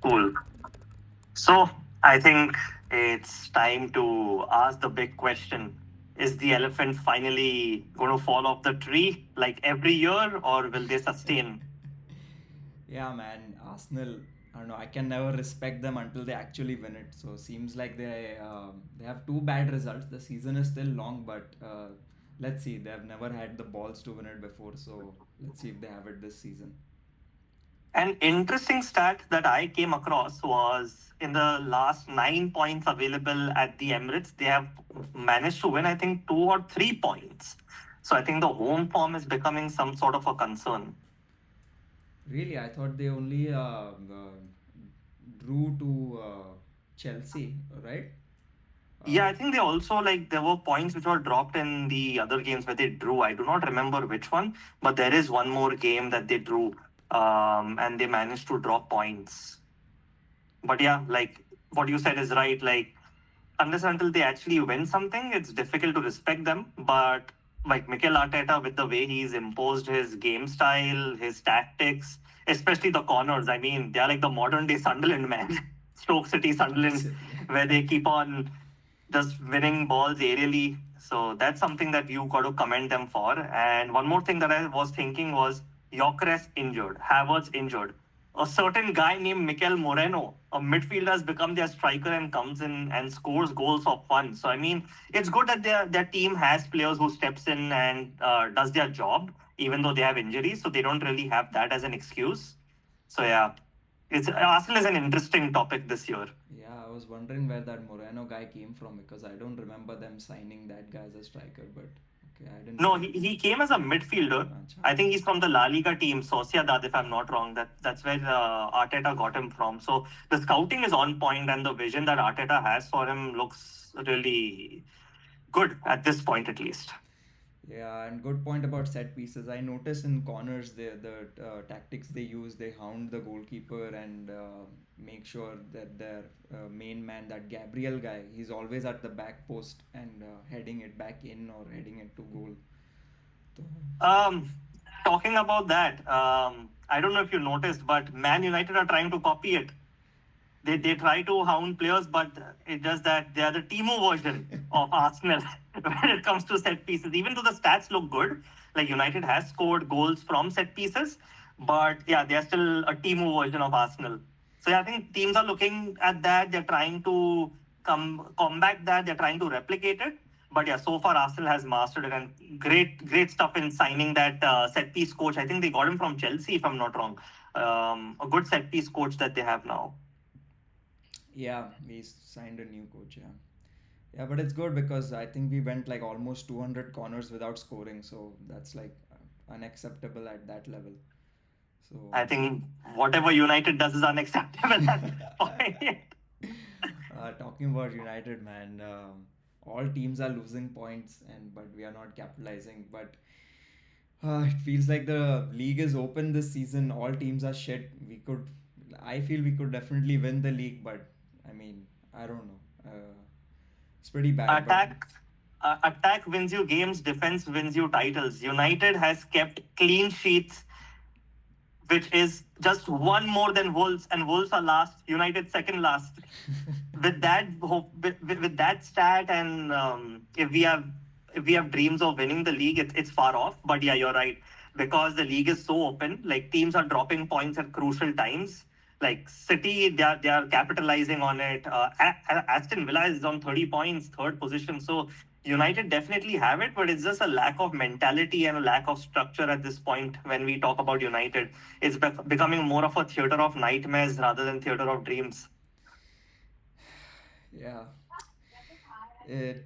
Cool. So I think it's time to ask the big question. Is the elephant finally going to fall off the tree like every year, or will they sustain? Yeah, man, Arsenal. I don't know. I can never respect them until they actually win it. So seems like they have two bad results. The season is still long, but let's see. They have never had the balls to win it before. So let's see if they have it this season. An interesting stat that I came across was in the last 9 points available at the Emirates, they have managed to win, I think, 2 or 3 points. So I think the home form is becoming some sort of a concern. Really, I thought they only drew to Chelsea, right? Yeah, Uh, I think they also like there were points which were dropped in the other games where they drew. I do not remember which one, but there is one more game that they drew, and they managed to drop points. But yeah, like what you said is right. Like unless until they actually win something, it's difficult to respect them. But like Mikel Arteta, with the way he's imposed his game style, his tactics, especially the corners. I mean, they're like the modern day Sunderland, man. Stoke City, Sunderland, yeah. where they keep on just winning balls aerially. So that's something that you got to commend them for. And one more thing that I was thinking was Gyökeres injured, Havertz injured. A certain guy named Mikel Moreno, a midfielder, has become their striker and comes in and scores goals for fun. So I mean, it's good that their team has players who steps in and does their job, even though they have injuries. So they don't really have that as an excuse. So yeah, it's Arsenal is an interesting topic this year. Yeah, I was wondering where that Moreno guy came from because I don't remember them signing that guy as a striker. But okay, I didn't No, know. he came as a midfielder. Acha. I think he's from the La Liga team, Sociedad, if I'm not wrong. That's where Arteta got him from. So the scouting is on point, and the vision that Arteta has for him looks really good at this point, at least. Yeah, and good point about set pieces. I noticed in corners the tactics they use, they hound the goalkeeper and make sure that their main man, that Gabriel guy, he's always at the back post and heading it back in or heading it to goal. So, Um, Talking about that, I don't know if you noticed, but Man United are trying to copy it. They try to hound players, but it's just that they are the Timo version of Arsenal when it comes to set pieces. Even though the stats look good, like United has scored goals from set pieces, but yeah, they are still a Timo version of Arsenal. So yeah, I think teams are looking at that. They're trying to combat that. They're trying to replicate it. But yeah, so far Arsenal has mastered it, and great stuff in signing that set piece coach. I think they got him from Chelsea, if I'm not wrong. A good set piece coach that they have now. yeah, we signed a new coach. Yeah. Yeah, but it's good because I think we went like almost 200 corners without scoring, so that's like unacceptable at that level. So, I think whatever United does is unacceptable at this point. talking about United, man, all teams are losing points, and but we are not capitalizing. But it feels like the league is open this season. All teams are shit. I feel we could definitely win the league, but I mean, I don't know. It's pretty bad, but attack, attack wins you games. Defense wins you titles. United has kept clean sheets, which is just one more than Wolves, and Wolves are last. United second last. With that hope, with that stat, and if we have dreams of winning the league, it's far off. But yeah, you're right, because the league is so open. Like teams are dropping points at crucial times. Like City, they are capitalizing on it. Aston Villa is on 30 points, third position. So United definitely have it, but it's just a lack of mentality and a lack of structure at this point. When we talk about United, it's becoming more of a theater of nightmares rather than theater of dreams. yeah, it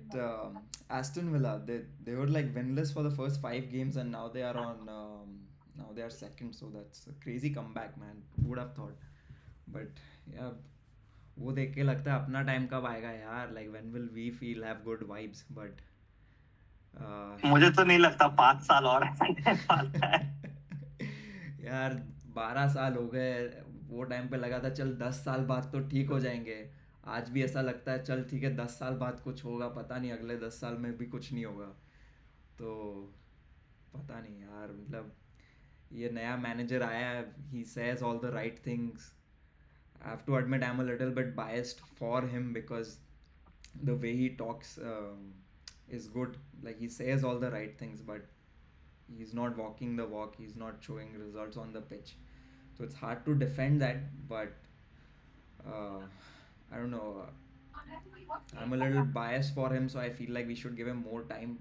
Aston Villa they were like winless for the first 5 games, and now they are on now they are second. So that's a crazy comeback, man. Who would have thought? But yeah, वो देख के लगता है अपना time कब आएगा यार. Like when will we feel have good vibes? But uh, मुझे तो नहीं लगता 5 साल और आने वाला है. यार 12 साल हो गए. वो टाइम पे लगा था चल 10 साल बाद तो ठीक हो जाएंगे. आज भी ऐसा लगता है चल ठीक है 10 साल बाद कुछ होगा. पता नहीं अगले 10 साल में भी कुछ नहीं होगा. तो पता नहीं यार, मतलब ये नया मैनेजर आया है. He says all the right things. I have to admit I'm a little bit biased for him because the way he talks is good. Like he says all the right things, but he's not walking the walk. He's not showing results on the pitch. So it's hard to defend that, but uh, I don't know. I'm a little biased for him, so I feel like we should give him more time.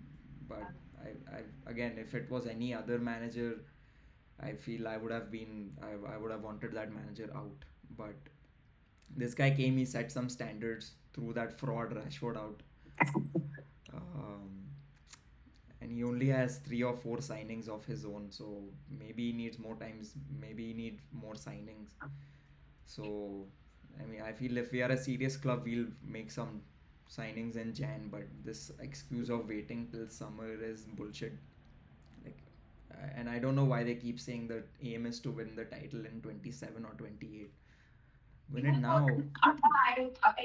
But again, if it was any other manager, I feel I would have wanted that manager out. But this guy came, he set some standards, threw that fraud Rashford out. Um, and he only has 3 or 4 signings of his own, so maybe he needs more times, maybe he needs more signings. So, I mean, I feel if we are a serious club, we'll make some signings in Jan, but this excuse of waiting till summer is bullshit. Like, and I don't know why they keep saying the aim is to win the title in 27 or 28. Win it now.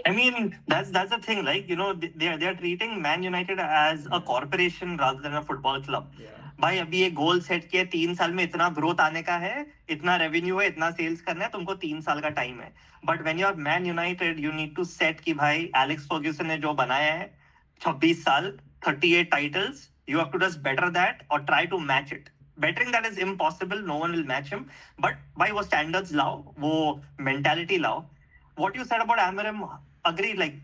I mean, that's the thing. Like, they are treating Man United as a Yeah. corporation rather than a football club. Yeah. भाई अभी एक goal set किया 3 साल में इतना growth आने का है, इतना रेवेन्यू है, इतना सेल्स करना है, तुमको 3 साल का टाइम है. But when you are Man United you need to set कि भाई एलेक्स फर्ग्यूसन ने जो बनाया है 26 साल 38 titles, you have to just better that or try to match it. Bettering that is impossible, no one will match him. But भाई वो standards लाओ, वो mentality लाओ. What you said about Amarim, agreed. Like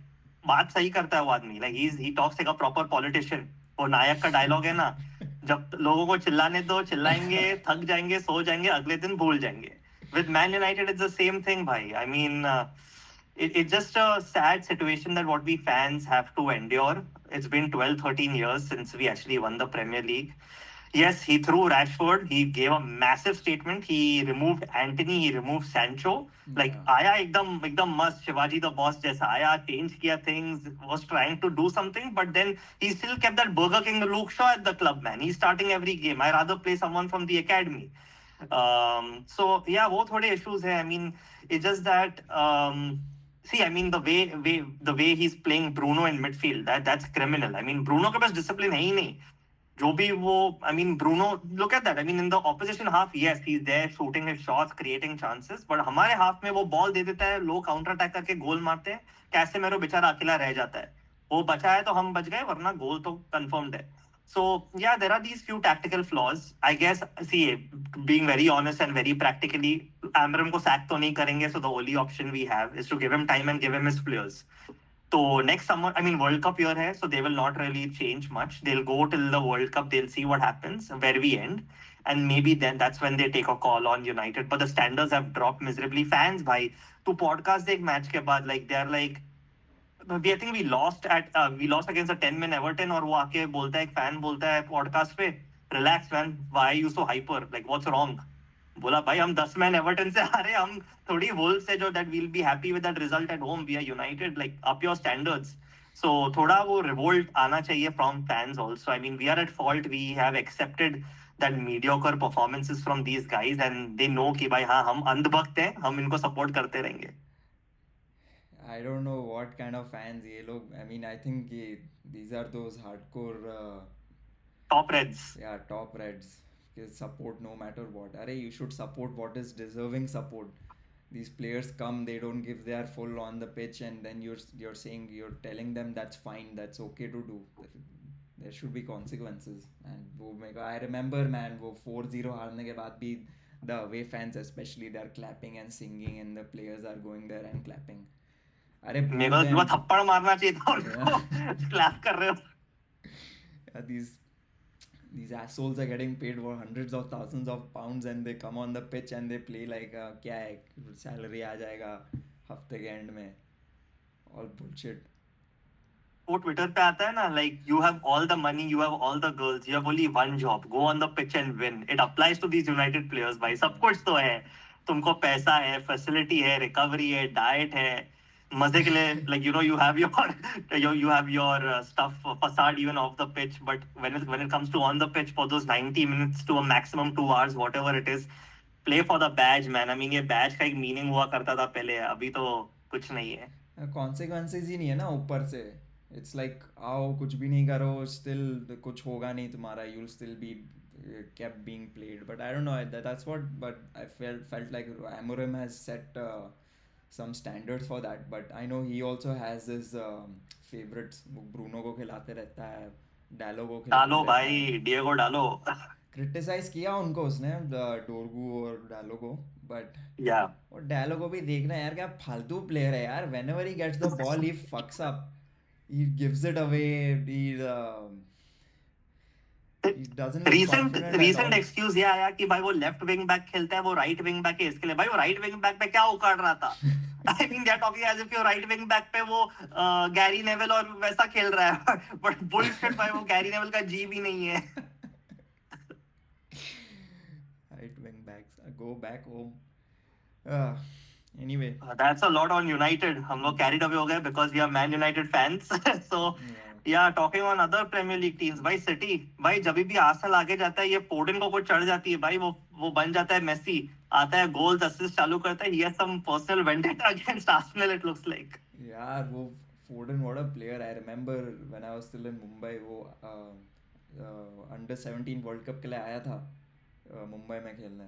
बात सही करता है वो आदमी. Like he talks like a proper politician. वो नायक का डायलॉग है ना, जब लोगों को चिल्लाने दो चिल्लाएंगे, थक जाएंगे, सो जाएंगे, अगले दिन भूल जाएंगे. With Man United it's the same thing भाई. I mean, it's just a sad situation that what we fans have to endure. It's been 12, 13 years since we actually won the Premier League. Yes, he threw Rashford. He gave a massive statement. He removed Anthony. He removed Sancho. Like Yeah. आया एकदम एकदम मस्त Shivaji the boss जैसा आया, change किया things, was trying to do something, but then he still kept that Burger King Luke Shaw at the club, man. He's starting every game. I rather play someone from the academy. So yeah, वो थोड़े issues है. I mean, it's just that see, I mean the way he's playing Bruno in midfield, that's criminal. I mean, Bruno के पास discipline है ही नहीं. जो भी वो, I mean, Bruno, look at that. I mean, in the opposition half, yes, he's there shooting his shots, creating chances. But हमारे half में वो बॉल दे देता है, लोग काउंटर अटैक करके गोल मारते हैं, कैसे मेरो बेचारा अकेला रह जाता है. वो बचा है तो हम बच गए, वरना गोल तो कंफर्म्ड है. So yeah, there are these few tactical flaws. I guess, see, being very honest and very practically, Amram को sack तो नहीं करेंगे. So the only option we have is to give him time and give him his players. So next summer, I mean, World Cup year hai, so they will not really change much. They'll go till the World Cup. They'll see what happens, where we end, and maybe then that's when they take a call on United. But the standards have dropped miserably. Fans, bhai, to podcast एक match के बाद, like they're like, I think we lost against a 10 man Everton, और वो आके बोलता है, एक fan बोलता है podcast पे, relax man, why are you so hyper? Like what's wrong? बोला भाई हम 10 मैन एवर्टन से हारे, हम थोड़ी वोल्व से जो that will be happy with that result at home. We are United, like up your standards. So थोड़ा वो रिवोल्ट आना चाहिए from fans also. I mean we are at fault. We have accepted that mediocre performances from these guys and they know कि भाई हाँ हम अंधभक्त हैं, हम इनको सपोर्ट करते रहेंगे. I don't know what kind of fans ये लोग. I mean, I think these are those hardcore. Top reds. Yeah, top reds. Support no matter what. Arey, you should support what is deserving support. These players come, they don't give their full on the pitch, and then you're telling them that's fine, that's okay to do. There should be consequences. And I remember, man, वो 4-0 हारने के बाद भी the away fans especially, they're clapping and singing, and the players are going there and clapping. अरे मेरे boo को them. थप्पड़ मारना चाहिए था उनको. क्लैप कर रहे हो. Yeah, these assholes are getting paid for hundreds of thousands of pounds, and they come on the pitch and they play like क्या है, salary आ जाएगा हफ्ते के end में. All bullshit. वो ट्विटर पे आता है ना, like you have all the money, you have all the girls, you have only one job, go on the pitch and win. It applies to these United players भाई. सब कुछ तो है, तुमको पैसा है, फैसिलिटी है, रिकवरी है, डाइट है, मजे के लिए. Like you have you have your stuff facade even off the pitch, but when it comes to on the pitch for those 90 minutes to a maximum 2 hours whatever it is, play for the badge man. I mean ये badge का एक meaning हुआ करता था पहले, अभी तो कुछ नहीं है. Consequences ही नहीं है ना ऊपर से. It's like आओ कुछ भी नहीं करो, still कुछ होगा नहीं तुम्हारा, you'll still be kept being played. But I don't know, that's what. But I felt like Amorim has set some standards for that. But I know he also has his favorites. वो Bruno को खिलाते रहता है, डालो को डालो खिलाते रहता है. भाई, डिएगो डालो। क्रिटिसाइज किया उनको उसने, डोरगू और डालो को, बट या और डालो को भी देखना यार, क्या फालतू प्लेयर है यार. Whenever he gets the ball he fucks up, he gives it away, he doesn't look recent confident at recent all. Excuse ये आया कि भाई वो लेफ्ट विंग बैक खेलता है, वो राइट विंग बैक है, इसके लिए भाई वो राइट विंग बैक पे क्या उखाड़ रहा था? I mean they are talking as if your right wing back पे वो गैरी नेवल और वैसा खेल रहा है। बट बुलशिट भाई, वो गैरी नेवल का जी भी नहीं है। Right wing backs, go back home. uh, anyway. That's a lot on United. हम लोग carried away हो गए because we are Man United fans. So Yeah. yeah, talking on other Premier League teams, भाई City, भाई जब भी Arsenal आगे जाता है, ये फोर्डन को कुछ चढ़ जाती है भाई, वो बन जाता है मेसी, आता है गोल्स असिस्ट चालू करता है, he has some personal vendetta against Arsenal it looks like. यार वो फोर्डन, what a player. I remember when I was still in Mumbai, वो अंडर 17 वर्ल्ड कप के लिए आया था मुंबई में खेलने.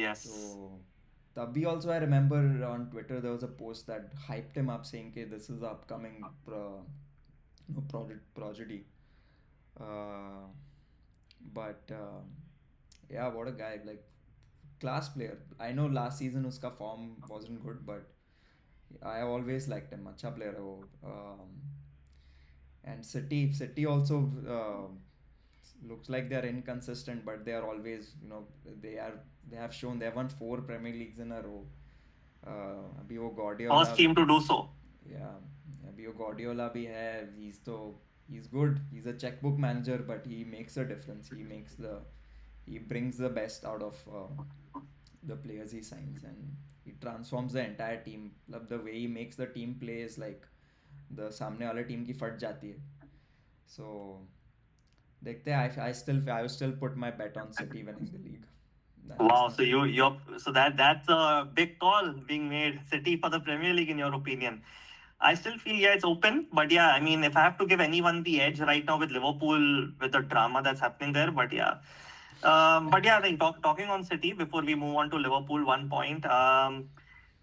Yes. तो तभी also I remember on Twitter there was a post that hyped him up saying कि this is the upcoming prodigy. Uh, but yeah, what a guy, like class player. I know last season उसका form wasn't good, but I always liked him. अच्छा player है वो. And City also looks like they are inconsistent, but they are always, they have shown they have won 4 Premier Leagues in a row. अभी वो Guardiola, First team to do so. yeah, अभी वो Guardiola भी है. He's good. He's a checkbook manager, but he makes a difference. He brings the best out of the players he signs, and he transforms the entire team. मतलब the way he makes the team play is like the सामने वाले team की फट जाती है. So देखते हैं. I will still put my bet on City winning the league. Wow, so that's a big call being made, City for the Premier League in your opinion. I still feel yeah, it's open, but yeah, I mean if I have to give anyone the edge right now with Liverpool, with the drama that's happening there, but yeah. But yeah, like talking on City before we move on to Liverpool, one point.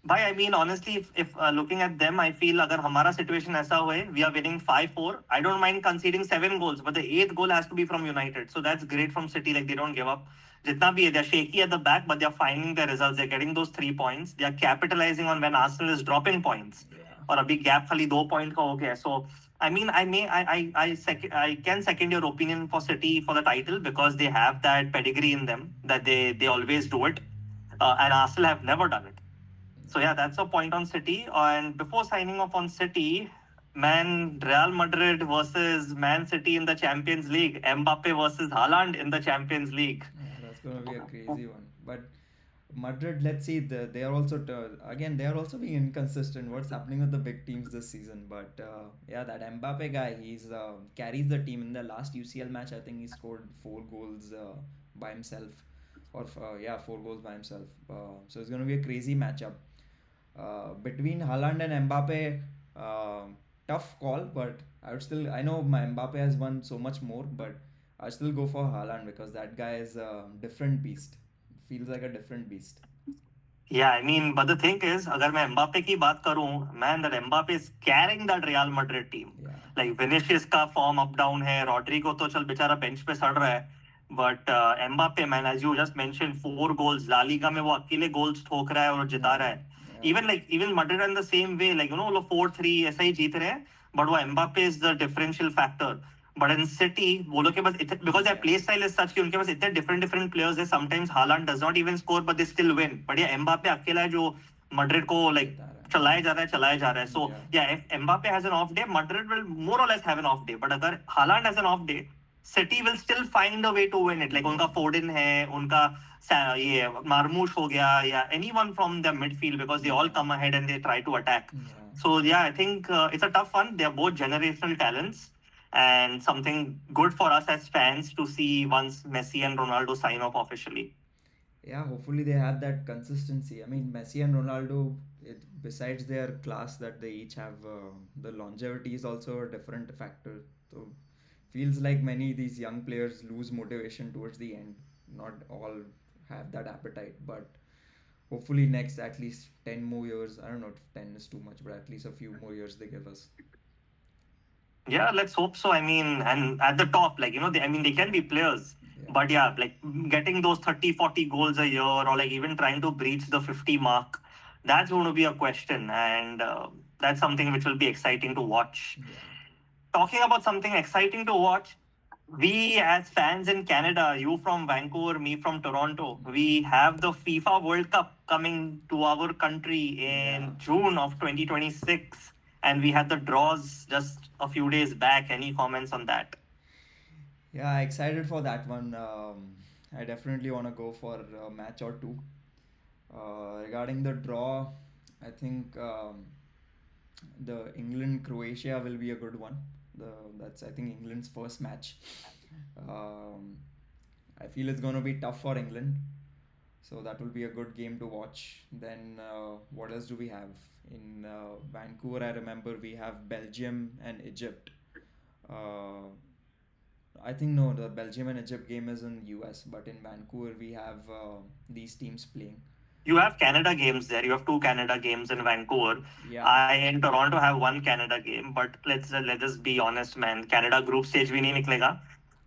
Bhai, I mean, honestly, if looking at them, I feel अगर हमारा situation ऐसा हुए, we are winning 5-4. I don't mind conceding 7 goals, but the eighth goal has to be from United. So that's great from City. Like they don't give up. जितना भी है, they're shaky at the back, but they're finding their results. They're getting those 3 points. They're capitalizing on when Arsenal is dropping points. Yeah. और अभी gap खाली 2 point का हो गया. So I mean, I can second your opinion for City for the title because they have that pedigree in them that they always do it, and Arsenal have never done it. So yeah, that's a point on City. And before signing off on City, man, Real Madrid versus Man City in the Champions League, Mbappe versus Haaland in the Champions League. Yeah, that's gonna be a crazy one. But Madrid, let's see. They are also again. They are also being inconsistent. What's happening with the big teams this season? But yeah, that Mbappe guy, he's carries the team. In the last UCL match, I think he scored 4 goals by himself, or 4 goals by himself. So it's gonna be a crazy matchup between Haaland and Mbappe. Tough call, but I know my Mbappe has won so much more, but I still go for Haaland because that guy is a different beast. Feels like a different beast. Yeah, I mean, but the thing is, अगर मैं Mbappe की बात करूं, man, that Mbappe is carrying that Real Madrid team. Yeah. Like Vinicius का form up down है, Rodrigo तो चल बेचारा bench पे सड़ रहा है, but Mbappe, man, as you just mentioned, 4 goals. La Liga में वो अकेले goals ठोक रहा है और जिता रहा है. Even Madrid in the same way, like वो लोग 4-3 ऐसा ही जीत रहे हैं, but वो Mbappe is the differential factor. But in City, वो लोग के पास because their play style is such कि उनके पास इतने different players है. Sometimes Haaland does not even score, but they still win. But yeah, Mbappe अकेला है जो Madrid को like चलाया जा रहा है. So yeah, if Mbappe has an off day, Madrid will more or less have an off day. But अगर Haaland has an off day, City will still find a way to win it. Like उनका Foden है, उनका ये Marmoush हो गया, या anyone from the midfield because they all come ahead and they try to attack. Yeah. So yeah, I think it's a tough one. They are both generational talents, and something good for us as fans to see once Messi and Ronaldo sign off officially. Yeah, hopefully they have that consistency. I mean, Messi and Ronaldo, besides their class that they each have, the longevity is also a different factor. So feels like many of these young players lose motivation towards the end. Not all have that appetite, but hopefully next at least 10 more years. I don't know if 10 is too much, but at least a few more years they give us. Yeah, let's hope so. I mean, and at the top, like, I mean, they can be players, Yeah. but yeah, like getting those 30, 40 goals a year or like even trying to breach the 50 mark, that's going to be a question. And that's something which will be exciting to watch. Yeah. Talking about something exciting to watch, we as fans in Canada, you from Vancouver, me from Toronto, we have the FIFA World Cup coming to our country Yeah. in June of 2026, and we had the draws just a few days back. Any comments on that? Yeah, excited for that one. I definitely want to go for a match or two. Regarding the draw, I think the England Croatia will be a good one. That's I think England's first match. Um, I feel it's going to be tough for England, so that will be a good game to watch. Then what else do we have in Vancouver? I remember we have Belgium and Egypt. Uh, I think no, the Belgium and Egypt game is in US, but in Vancouver we have these teams playing. You have Canada games there. You have two Canada games in Vancouver. Yeah, I in Toronto have one Canada game. But let us be honest, man. Canada group stage भी नहीं निकलेगा.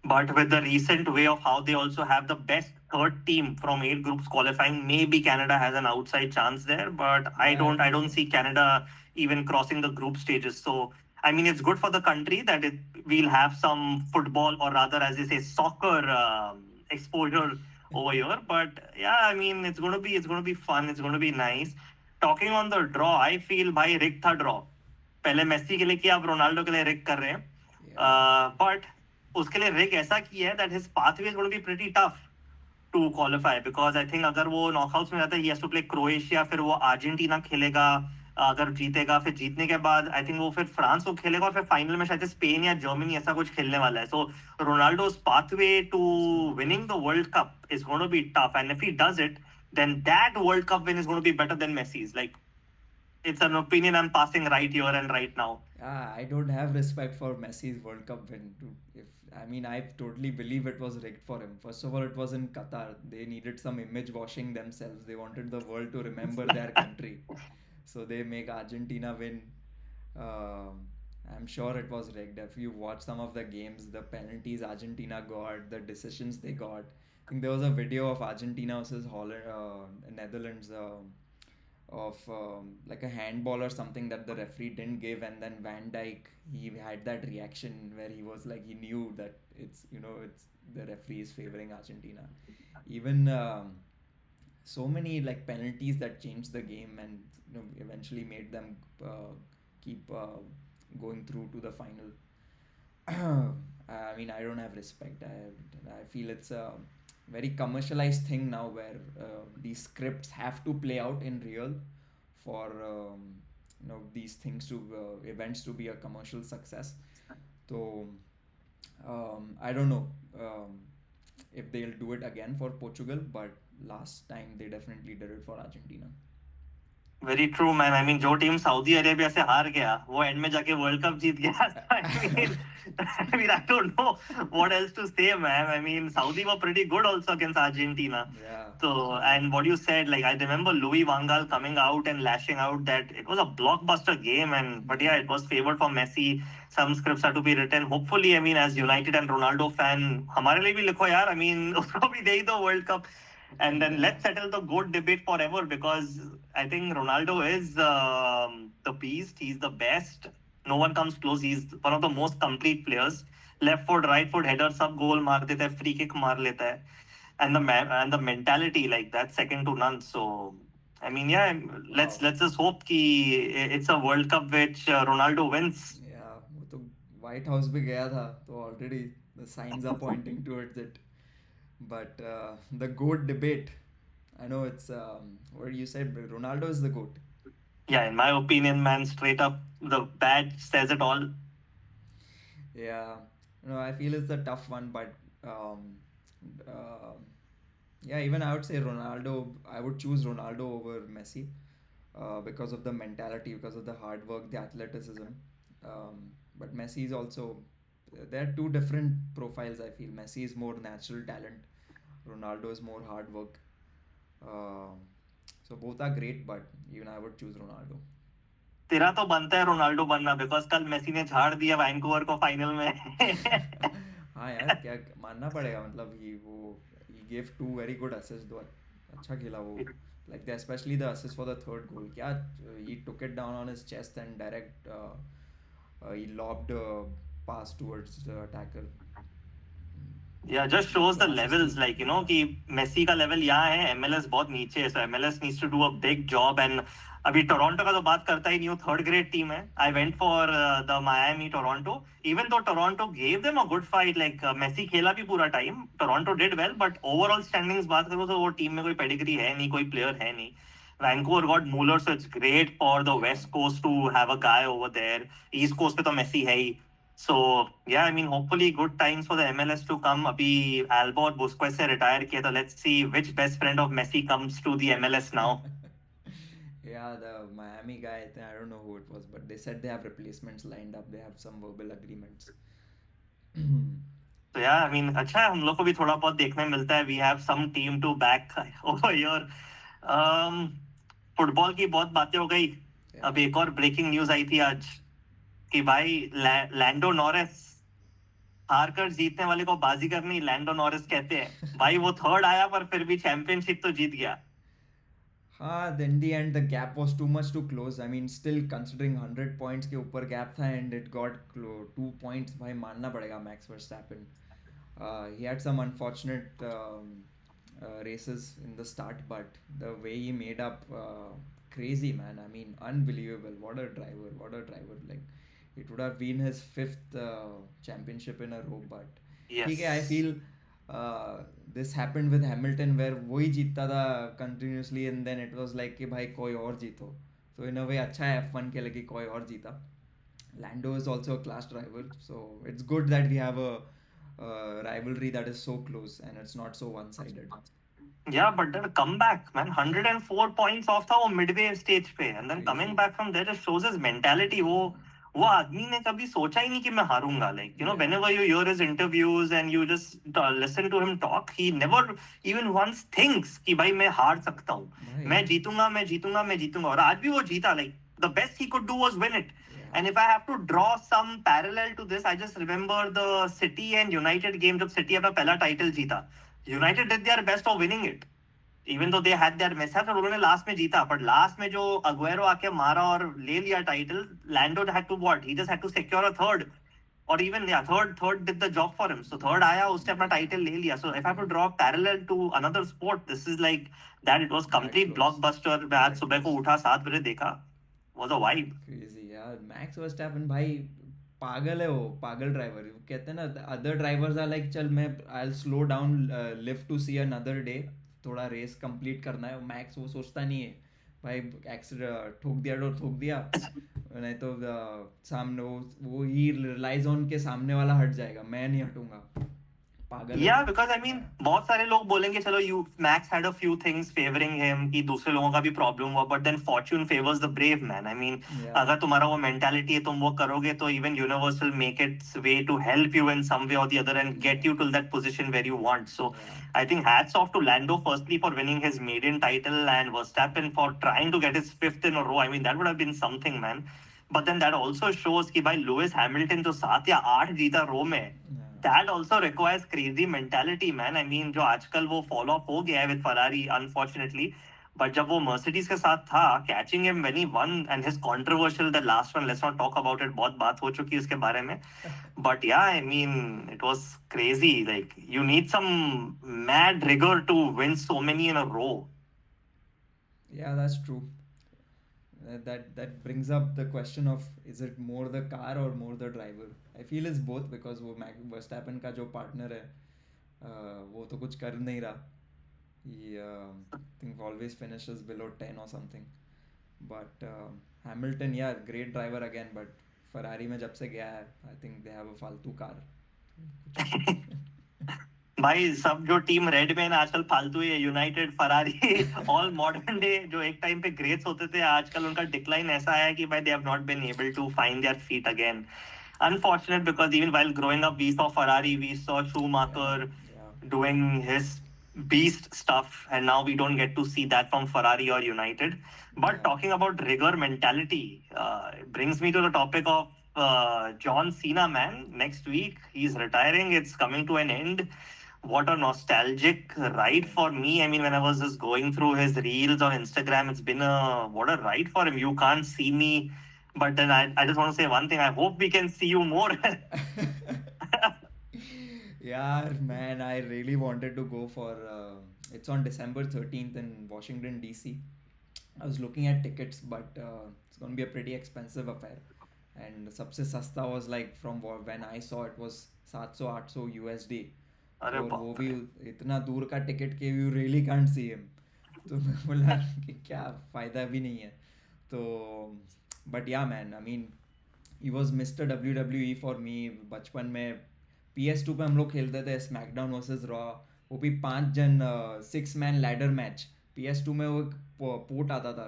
But with the recent way of how they also have the best third team from 8 groups qualifying, maybe Canada has an outside chance there. But I yeah, I don't I think don't so. see Canada even crossing the group stages. So I mean, it's good for the country that we'll have some football or rather, as they say, soccer exposure over here. But yeah, I mean, it's gonna be fun. It's gonna be nice. Talking on the draw, I feel भाई रिक था draw. पहले Messi के लिए किया, अब Ronaldo के लिए रिक कर रहे Yeah, हैं. But उसके लिए रिक ऐसा किया है that his pathway is going to be pretty tough to qualify because I think अगर वो नॉकआउट्स में जाता है he has to play Croatia, फिर वो अर्जेंटीना खेलेगा. अगर जीतेगा फिर जीतने के बाद आई थिंक वो फिर फ्रांस को खेलेगा और फिर फाइनल में शायद से स्पेन या जर्मनी ऐसा कुछ खेलने वाला है. सो रोनाल्डो's pathway to it's gonna be winning tough. the World Cup is going to be tough, and if he does it, then that World Cup win is going to be better than Messi's. Like, it's an opinion I'm passing right here and right now. Yeah, I don't have respect for Messi's World Cup win. If I mean, I totally believe it was rigged for him. First of all, it was in Qatar. They needed some image washing themselves. They wanted the world to remember their country, so they make Argentina win. Um, I'm sure it was rigged. If you watch some of the games, the penalties Argentina got, the decisions they got. I think there was a video of Argentina versus Holland, Netherlands. Of like a handball or something that the referee didn't give, and then Van Dyke he had that reaction where he was like he knew that it's the referee is favoring Argentina. Even so many like penalties that changed the game and eventually made them keep going through to the final. I mean, I don't have respect. I feel it's a very commercialized thing now where these scripts have to play out in real for these things to events to be a commercial success. So I don't know if they'll do it again for Portugal, but last time they definitely did it for Argentina. Very true man. I mean जो team Saudi Arabia से हार गया वो and में जाके world cup जीत गया. I mean I don't know what else to say, man. I mean Saudi were pretty good also against Argentina. Yeah, So, and what you said, like I remember Louis Van Gaal coming out and lashing out that it was a blockbuster game, and but yeah. yeah, it was favored for Messi. Some scripts are to be written. Hopefully, I mean, as United and Ronaldo fan, हमारे लिए भी लिखो यार. I mean, उसको भी दे ही दो World Cup. And then Yeah. let's settle the GOAT debate forever because I think Ronaldo is the beast. He's the best. No one comes close. He's one of the most complete players. Left foot, right foot, header, सब goal मार देता है, free kick मार लेता है. And the mentality like that's second to none. So I mean, yeah, let's Wow. let's just hope कि it's a World Cup which Ronaldo wins. Yeah, वो तो White House भी गया था तो already the signs are pointing towards it. But the GOAT debate, I know it's what you said, but Ronaldo is the GOAT. Yeah, in my opinion, man, straight up, the badge says it all. Yeah, I feel it's a tough one, but um, uh, yeah, even I would say Ronaldo. I would choose Ronaldo over Messi because of the mentality, because of the hard work, the athleticism. But Messi is also. They're two different profiles. I feel Messi is more natural talent. Ronaldo is more hard work. Um So both are great, but even I would choose Ronaldo. तेरा तो बनता है Ronaldo बनना because कल Messi ने झाड़ दिया Vancouver को फाइनल में. हाँ यार, क्या मानना पड़ेगा, मतलब he gave two very good assists दो अच्छा खेला वो. Like especially the assist for the third goal, क्या he took it down on his chest and direct he lobbed a pass towards the attacker. Yeah, just shows the class levels, थी. like Yeah. कि Messi का level यहाँ है, MLS बहुत नीचे है, so MLS needs to do a big job. And अभी Toronto का तो बात करता ही नहीं हूँ, थर्ड ग्रेड टीम है. I went for the Miami Toronto, even though Toronto gave them a good fight, like Messi खेला भी पूरा time, Toronto did well, but overall standings बात करो तो वो टीम में कोई पेडिग्री है नहीं, कोई प्लेयर है नहीं. Vancouver got Mueller, so it's great for the Yeah. West Coast to have a guy over there. East Coast पे तो मेसी है ही. So yeah, I mean, hopefully good times for the MLS to come. अभी Alba और Busquets से retire किया, तो let's see which best friend of Messi comes to the MLS now. Yeah, the Miami guy, I don't know who it was, but they said they have replacements lined up. They have some verbal agreements. So yeah, I mean, अच्छा है हम लोग को भी थोड़ा बहुत देखने मिलता है. We have some team to back over here. Football की बहुत बातें हो गई. अब Yeah. एक और ब्रेकिंग न्यूज आई थी आज कि भाई लैंडो नॉरिस, हार कर जीतने वाले को बाजीगर नहीं लैंडो नॉरिस कहते हैं. भाई वो थर्ड आया पर फिर भी चैंपियनशिप तो जीत गया. In the end, the gap was too much to close. I mean, still considering 100 points के ऊपर gap था and it got 2 points, भाई मानना पड़ेगा Max Verstappen. He had some unfortunate races in the start, but the way he made up, crazy man. I mean, unbelievable. What a driver! What a driver! Like, it would have been his fifth championship in a row, but ठीक है. I Yes. feel this happened with Hamilton where वही जीतता था continuously and then it was like कि भाई कोई और जीतो. So in a way अच्छा है F1 के लिए कि कोई और जीता. Lando is also a class driver, so it's good that we have a rivalry that is so close and it's not so one-sided. Yeah, but then comeback, man. 104 points off था वो midway stage पे, and then coming Crazy. back from there just shows his mentality. वो आदमी ने कभी सोचा ही नहीं कि मैं हारूंगा. Like, Yeah. whenever you hear his interviews and you just listen to him talk, he never even once thinks कि भाई मैं हार सकता हूँ. भाई. मैं जीतूंगा, मैं जीतूंगा, मैं जीतूंगा. और आज भी वो जीता. Like, the best he could do was win it. Yeah. And if I have to draw some parallel to this, I just remember the City and United game जब City अपना पहला title जीता. United did their best of winning it. Even though they had their mishaps, और उन्होंने last में जीता. But last में जो अग्वेरो आके मारा और ले लिया title, Lando had to what? He just had to secure a third. Or even yeah, third did the job for him. So third आया, उसने अपना टाइटल ले लिया. So if I have to draw parallel to another sport, this is like that. It was complete close. blockbuster. मैं आज That सुबह को close. उठा 7 बजे देखा. Was a vibe. Crazy यार. Max Verstappen भाई पागल है वो, पागल ड्राइवर. कहते हैं ना, अदर ड्राइवर्स आर लाइक चल मैं I slow down, live to see another day, थोड़ा रेस कंप्लीट करना है. मैक्स वो सोचता नहीं है भाई, एक्सीडेंट ठोक दिया तो ठोक दिया, नहीं तो सामने वो ही रिलाइज ऑन के सामने वाला हट जाएगा, मैं नहीं हटूंगा. पागल Yeah, है. because I mean, बहुत सारे लोग बोलेंगे चलो Max had a few things favoring him कि दूसरे लोगों का भी प्रॉब्लम हुआ, but then fortune favors the brave man. I mean, Yeah. अगर तुम्हारा वो mentality है, तुम वो करोगे तो even universe will make its way to help you in some way or the other and get you to that position where you want. So Yeah. I think hats off to Lando firstly for winning his maiden title and Verstappen for trying to get his fifth in a row. I mean, that would have been something, man. But then that also shows कि भाई Lewis Hamilton जो 7 या 8 जीता रो में, that also requires crazy mentality, man. I mean, जो आजकल वो fall off हो गया है with Ferrari, unfortunately. But जब वो Mercedes के साथ था, catching him when he won and his controversial, the last one, let's not talk about it. बहुत बात हो चुकी है उसके बारे में. But yeah, I mean, it was crazy. Like, you need some mad rigor to win so many in a row. Yeah, that's true. That brings up the question of, is it more the car or more the driver? I feel it's both, because वो Verstappen का जो partner है, वो तो कुछ कर नहीं रहा. He think always finishes below 10 or something. But Hamilton, yeah, great driver again, but Ferrari में जब से गया है, I think they have a फालतू कार. भाई सब जो टीम रेड में ना आजकल फालतू है. United, Ferrari, all modern day जो एक टाइम पे ग्रेट्स होते थे, आजकल उनका डिक्लाइन ऐसा है कि भाई they have not been able to find their feet again. Unfortunate, because even while growing up we saw Ferrari, we saw Schumacher Yeah. doing his beast stuff, and now we don't get to see that from Ferrari or United. But Yeah. talking about rigor mentality, it brings me to the topic of John Cena, man. Next week, he's retiring. It's coming to an end. What a nostalgic ride Yeah. for me. I mean, when I was just going through his reels on Instagram, it's been a what a ride for him. You can't see me, but then I just want to say one thing. I hope we can see you more. Yeah, man, I really wanted to go for it's on December 13th in Washington DC. I was looking at tickets, but it's going to be a pretty expensive affair. And सबसे सस्ता was like from when I saw it was 700-800 USD. अरे तो और वो बाप भी रे इतना दूर का टिकट के you really can't see him. तो मैं बोला कि क्या फ़ायदा भी नहीं है. तो बट या man I mean he was mister WWE for me. बचपन में PS2 पे हम लोग खेलते थे स्मैकडाउन वर्सेस रॉ. वो भी 5 जन 6 मैन लैडर मैच. PS2 में वो एक पोर्ट आता था.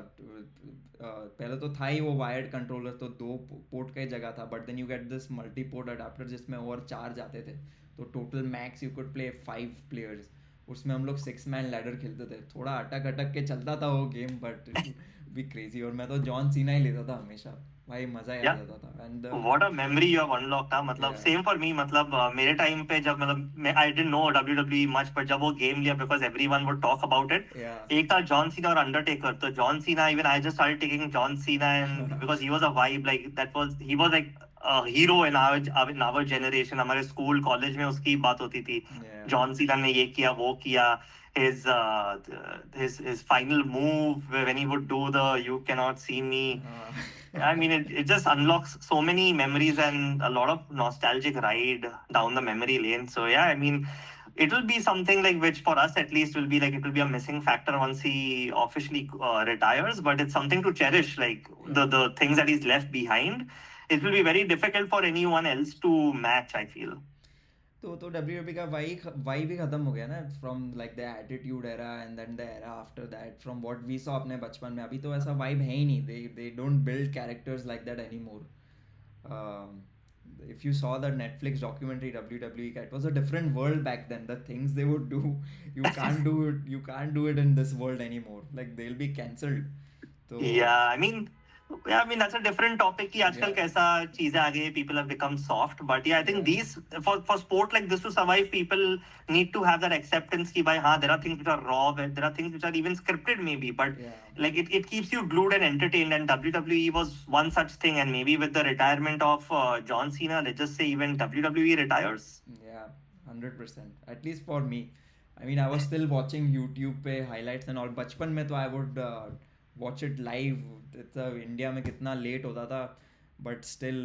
पहले तो था ही वो वायर्ड कंट्रोलर, तो 2 पोर्ट का ही जगह था. But then you get this multi port adapter जिसमें और 4 जाते थे. तो total max you could play 5 players. उसमें हम लोग 6 मैन लैडर खेलते थे. थोड़ा अटक अटक के चलता था वो game, but it be crazy. और मैं तो जॉन सीना ही लेता था हमेशा. भाई मज़ा ही आ यार जाता था. And what a memory you have unlocked था मतलब या सेम फॉर मी मतलब मेरे टाइम पे जब मतलब मैं I didn't know WWE much पर जब वो गेम लिया because everyone would talk about it या एक था जॉन सीना और अंडरटेकर तो John Cena even I just started taking John Cena and because he was a vibe like that was he was like hero in our generation हमारे school college में उसकी बात होती थी या जॉन सीना ने ये किया वो किया his his final move when he would do the you cannot see me. I mean, it just unlocks so many memories and a lot of nostalgic ride down the memory lane. So yeah, I mean, it will be something like which for us at least will be like it will be a missing factor once he officially retires. But it's something to cherish, like या the things that he's left behind. It will be very difficult for anyone else to match. I feel. तो WWE का वाई भी खत्म हो गया ना. From like the attitude era and then the era after that from what we saw अपने बचपन में. अभी तो ऐसा वाइब है ही नहीं. They don't build characters like that any more. If you saw the Netflix documentary WWE ka, it was a different world back then. The things they would do, you can't do it in this world anymore. Like they'll be cancelled. So Yeah, I mean that's a different topic. कि आजकल yeah, कैसा चीजें आ गई है, people have become soft. But yeah, I think yeah, these for sport like this to survive, people need to have that acceptance कि भाई हाँ there are things which are raw, there are things which are even scripted maybe, but yeah. like it keeps you glued and entertained. And WWE was one such thing. And maybe with the retirement of John Cena, let's just say even WWE retires. Yeah, 100%. At least for me. I mean, I was still watching YouTube पे highlights and all. बचपन में तो I would watch it live. India में कितना late होता था. But still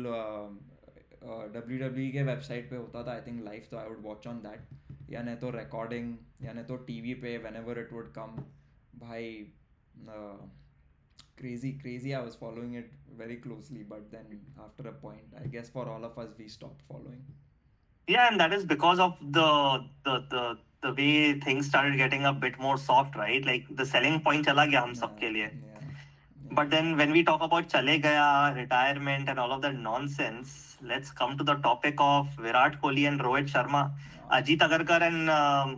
WWE के website पे होता था. I think live तो I would watch on that. या नहीं तो recording या नहीं तो TV पे whenever it would come. भाई crazy. I was following it very closely. But then after a point, I guess for all of us, we stopped following. Yeah, and that is because of the way things started getting a bit more soft, right? Like the selling point चला गया हम Yeah, सबके लिए. yeah, But yeah. then when we talk about Chale Gaya, retirement, and all of that nonsense, let's come to the topic of Virat Kohli and Rohit Sharma. हाँ. Ajit Agarkar and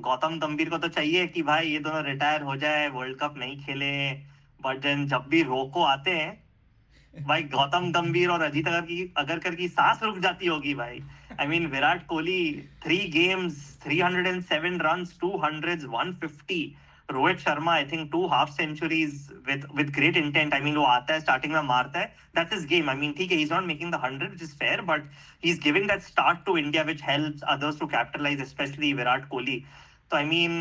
Gautam गंभीर को तो चाहिए कि भाई ये दोनों रिटायर हो जाए, वर्ल्ड कप नहीं खेले. बट देन जब भी रोको आते हैं भाई गौतम गंभीर और अजीत अगरकर की सांस रुक जाती होगी भाई. I mean Virat Kohli 3 games 307 runs 200 150. Rohit Sharma I think 2 half centuries with great intent. I mean वो आता है स्टार्टिंग में मारता है that's his game. I mean ठीक है he is not making the 100 which is fair but he is giving that start to India which helps others to capitalise specially Virat Kohli. तो I mean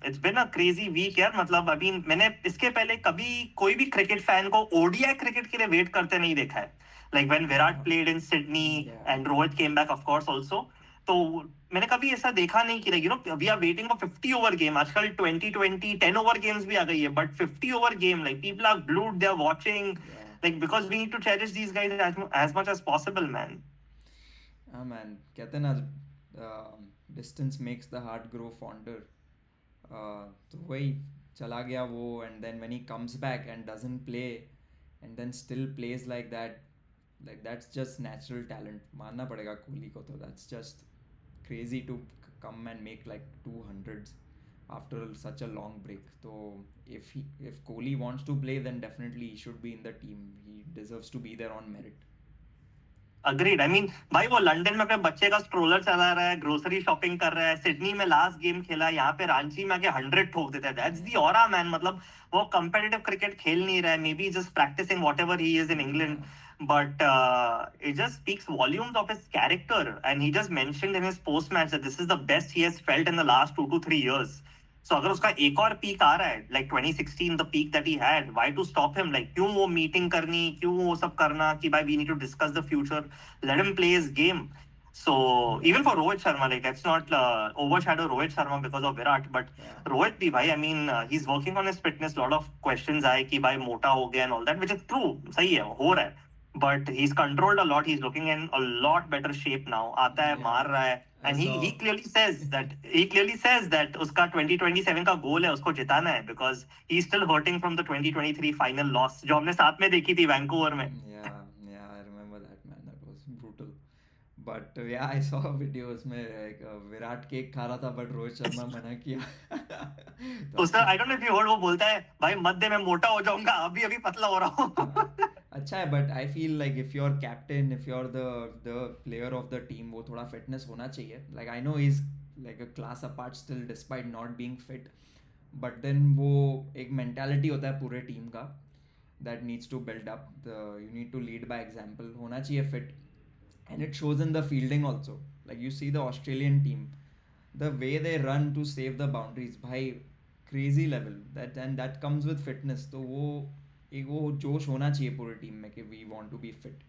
it's bin a crazy week यार. मतलब अभी मैंने इसके पहले कभी कोई भी क्रिकेट फैन को ओडीआई क्रिकेट के लिए वेट करते नहीं देखा है. लाइक व्हेन विराट हाँ. Played in Sydney Yeah. And Rohit came back of course also. तो मैंने कभी ऐसा देखा नहीं कि you know we are waiting for 50 over game. आजकल 2020 10 ओवर गेम्स भी आ गई है but 50 over game like people are glued they are watching Yeah. like because we need to cherish these guys as much as possible man. हाँ man, कहते हैं ना distance makes the heart grow fonder. तो वही चला गया वो. And then when he comes back and doesn't play and then still plays like that's just natural talent. मानना पड़ेगा कोहली को. तो that's just crazy to come and make like 200s. after such a long break. So if Kohli wants to play, then definitely he should be in the team. He deserves to be there on merit. Agreed I mean भाई वो London में अपने बच्चे का stroller चला रहा है, grocery shopping कर रहा है, सिडनी में लास्ट गेम खेला, यहाँ पे रांची में आके 100 ठोक देता है. That's the aura man. मतलब वो कंपेटिटिव क्रिकेट खेल नहीं रहा है, maybe just practising whatever he is in England, but it just speaks volumes of his character. And he just mentioned in his post match that this is the best he has felt in the last 2 to 3 years. So अगर उसका एक और peak आ रहा है, like 2016 the peak that he had, why to stop him? Like क्यों वो meeting करनी, क्यों वो सब करना कि भाई we need to discuss the future, let him play his game. So even for Rohit Sharma, like let's not overshadow Rohit Sharma because of Virat, but Rohit bhi bhai, I mean he's working on his fitness. Lot of questions आए कि भाई मोटा हो गया and all that, which is true, सही है, हो रहा है. But he's controlled a lot. He's looking in a lot better shape now. आता है, मार रहा है. And he clearly says that उसका 2027 का गोल है, उसको जिताना है, because he's still hurting from the 2023 final loss जो हमने साथ में देखी थी वैंकूवर में. Yeah, I remember that, man. That was brutal. But yeah, I saw videos में like विराट केक खा रहा था, but रोहित शर्मा मना किया. उसका I don't know if you heard, वो बोलता है भाई मत दे, मैं मोटा हो जाऊंगा, अभी अभी पतला हो रहा हूँ. अच्छा है, but I feel like if you're captain, if you're the player of the team, वो थोड़ा fitness होना चाहिए. Like I know he's like a class apart still despite not being fit, but then वो एक mentality होता है पूरे team का that needs to build up. You need to lead by example. होना चाहिए fit, and it shows in the fielding also. Like you see the Australian team, the way they run to save the boundaries, भाई crazy level. That comes with fitness. तो वो एक वो जोश होना चाहिए पूरी टीम में कि we want to be fit.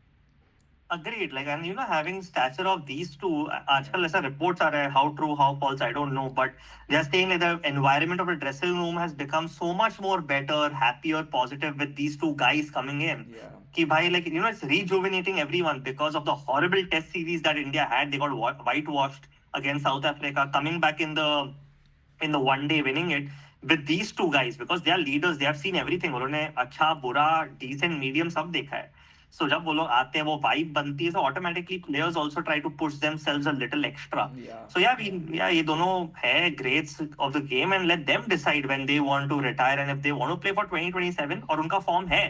Agreed. Like, and having stature of these two, आजकल ऐसा reports आ रहा है, how true, how false, I don't know, but they are saying that the environment of the dressing room has become so much more better, happier, positive with these two guys coming in. Yeah. कि भाई, like, it's rejuvenating everyone because of the horrible test series that India had. They got whitewashed against South Africa, coming back in the one day, winning it with these two guys, because they are leaders. They have seen everything. उन्होंने अच्छा, बुरा, decent, medium सब देखा है. So जब वो लोग आते हैं, वो vibe बनती है, so automatically players also try to push themselves a little extra. Yeah. So yeah, ये दोनों है greats of the game, and let them decide when they want to retire and if they want to play for 2027 और उनका form है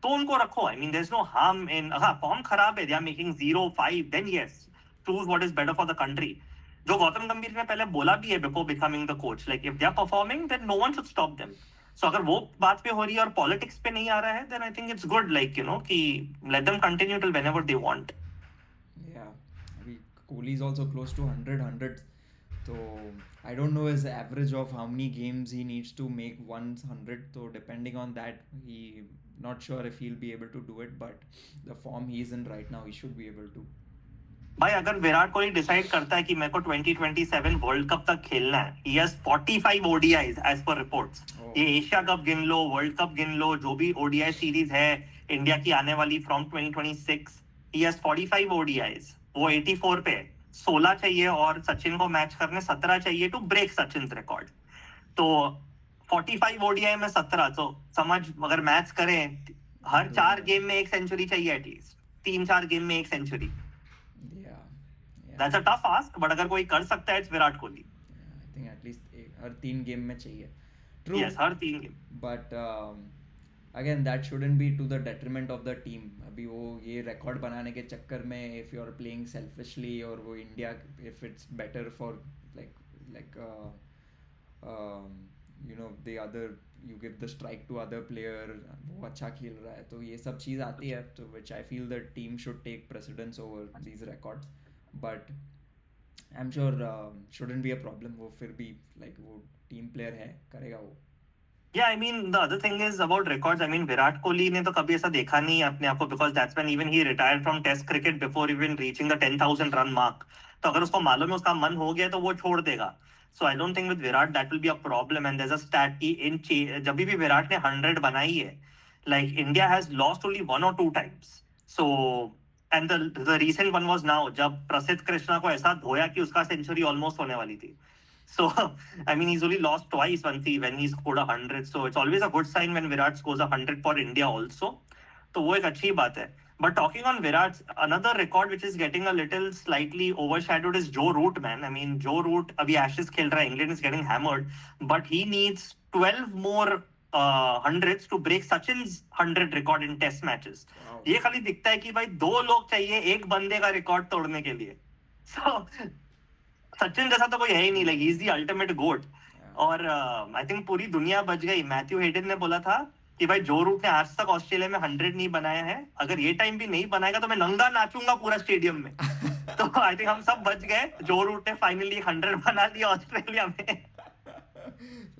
तो उनको रखो. I mean, there's no harm in, हाँ, form खराब है, they are making 0-5, then yes, choose what is better for the country. जो गौतम गंभीर ने पहले बोला भी है before becoming the coach, like if they are performing then no one should stop them. So अगर वो बात पे हो रही है और पॉलिटिक्स पे नहीं आ रहा है, then I think it's good, like कि let them continue till whenever they want. Yeah, अभी Kohli is also close to 100. So I don't know his average of how many games he needs to make 100. So depending on that, he not sure if he'll be able to do it. But the form he's in right now, he should be able to. भाई अगर Virat Kohli decide करता है कि मेरे को 2027 world cup तक खेलना है, he has 45 ODIs as per reports. ये एशिया कप गिन लो, वर्ल्ड कप गिन लो, जो भी ODI सीरीज है इंडिया की आने वाली फ्रॉम 2026, he has 45 ODIs. वो 84 पे 16 चाहिए और सचिन को मैच करने 17 चाहिए टू ब्रेक सचिन रिकॉर्ड. तो 45 ODI में 17, तो समझ, अगर मैच करें हर 4 गेम में एक सेंचुरी चाहिए एटलीस्ट, 3-4 गेम में एक century. That's a tough ask, but अगर कोई कर सकता है, it's Virat Kohli. I think at least her 3 game में चाहिए. True. Yes, her 3 game. But again, that shouldn't be to the detriment of the team. अभी वो ये रिकॉर्ड बनाने के चक्कर में if you're playing selfishly, और वो India, if it's better for like the other, you give the strike to other player, वो अच्छा खेल रहा है, तो ये सब चीज़ आती है, तो which I feel the team should take precedence over these records. But I'm sure shouldn't be a problem. वो फिर भी like वो team player है, करेगा वो. Yeah, I mean, the other thing is about records. I mean, Virat Kohli ने तो कभी ऐसा देखा नहीं अपने आप को, because that's when even he retired from Test cricket before even reaching the 10,000 run mark. तो अगर उसको मालूम है उसका मन हो गया तो वो छोड़ देगा. So I don't think with Virat that will be a problem. And there's a stat कि जब भी विराट ने 100 बनाई है, like India has lost only 1 or 2 times. So and the recent one was now जब प्रसिद्ध कृष्णा को ऐसा धोया कि उसका सेंचुरी ऑलमोस्ट होने वाली थी. So I mean, he's only lost twice when he scored 100. So it's always a good sign when Virat scores 100 for India also. तो वो एक अच्छी बात है. But talking on Virat, another record which is getting a little slightly overshadowed is Joe Root, man. I mean, Joe Root, abhi Ashes खेल रहा है, England is getting hammered, but he needs 12 more hundreds to break Sachin's 100 record in Test matches. Wow. ये खाली दिखता है कि भाई दो लोग चाहिए एक बंदे का रिकॉर्ड तोड़ने के लिए. So सचिन जैसा तो कोई है ही नहीं, like he is the ultimate GOAT. और आई थिंक पूरी दुनिया बच गई. मैथ्यू हेडन ने बोला था कि भाई जो रूट ने आज तक ऑस्ट्रेलिया में 100 नहीं बनाया है, अगर ये टाइम भी नहीं बनाएगा तो मैं नंगा नाचूंगा पूरा स्टेडियम में. तो आई थिंक हम सब बच गए. जो रूट ने फाइनली 100 बना लिया ऑस्ट्रेलिया में.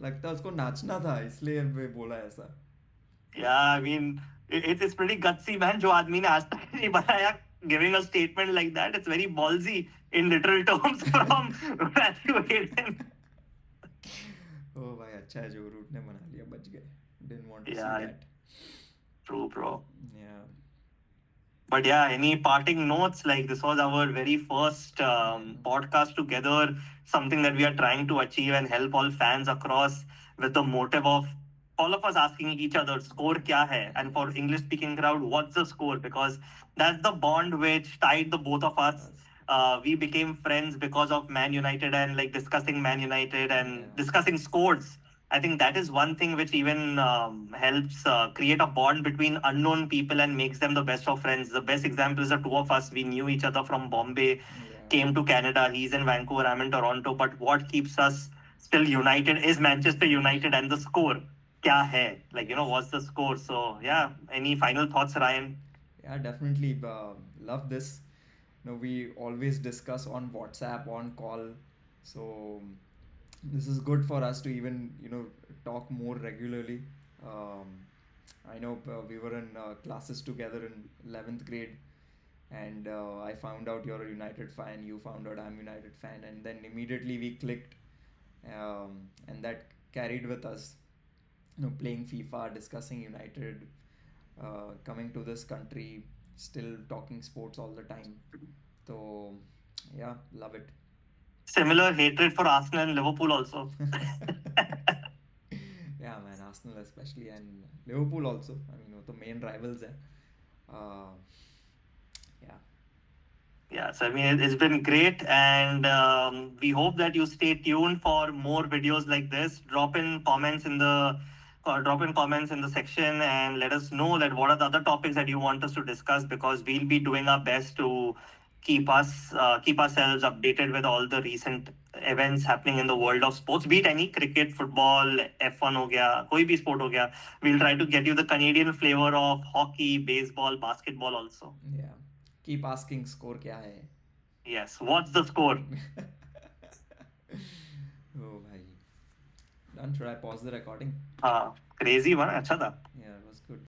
लगता है उसको नाचना था इसलिए बोला ऐसा. या आई mean it's pretty gutsy man. जो आदमी ने आज तक नहीं बनाया, giving a statement like that, it's very ballsy in literal terms from Matthew Hayden. ओ भाई अच्छा है जो रूट ने बना लिया, बच गए. Didn't want to Yeah, see that. true, bro. Yeah. But yeah, any parting notes? Like, this was our very first podcast together, something that we are trying to achieve and help all fans across, with the motive of all of us asking each other, score kya hai? And for English speaking crowd, what's the score? Because that's the bond which tied the both of us. We became friends because of Man United and like discussing Man United and discussing scores. I think that is one thing which even helps create a bond between unknown people and makes them the best of friends. The best example is the two of us. We knew each other from Bombay, came to Canada. He's in Vancouver, I'm in Toronto. But what keeps us still united is Manchester United and the score. Kya hai? Like, you know, what's the score? So, yeah, any final thoughts, Ryan? Yeah, definitely love this. You know, we always discuss on WhatsApp, on call. So this is good for us to even, you know, talk more regularly. Um, I know we were in classes together in 11th grade, and I found out you're a United fan, you found out I'm United fan, and then immediately we clicked, and that carried with us. You know, playing FIFA, discussing United, coming to this country, still talking sports all the time. So yeah, love it. Similar hatred for Arsenal and Liverpool also. Yeah, man, Arsenal especially and Liverpool also. I mean, वो तो main rivals है. Yeah. Yeah, so I mean, it's been great, and we hope that you stay tuned for more videos like this. Drop in comments in the section and let us know that what are the other topics that you want us to discuss, because we'll be doing our best to keep ourselves updated with all the recent events happening in the world of sports, be it any cricket, football, F1 हो गया, कोई भी sport हो गया. We'll try to get you the Canadian flavor of hockey, baseball, basketball also. Yeah. Keep asking score क्या है? Yes, what's the score? Oh भाई. Done. Should I pause the recording? हाँ, crazy one, अच्छा था. Yeah, it was good.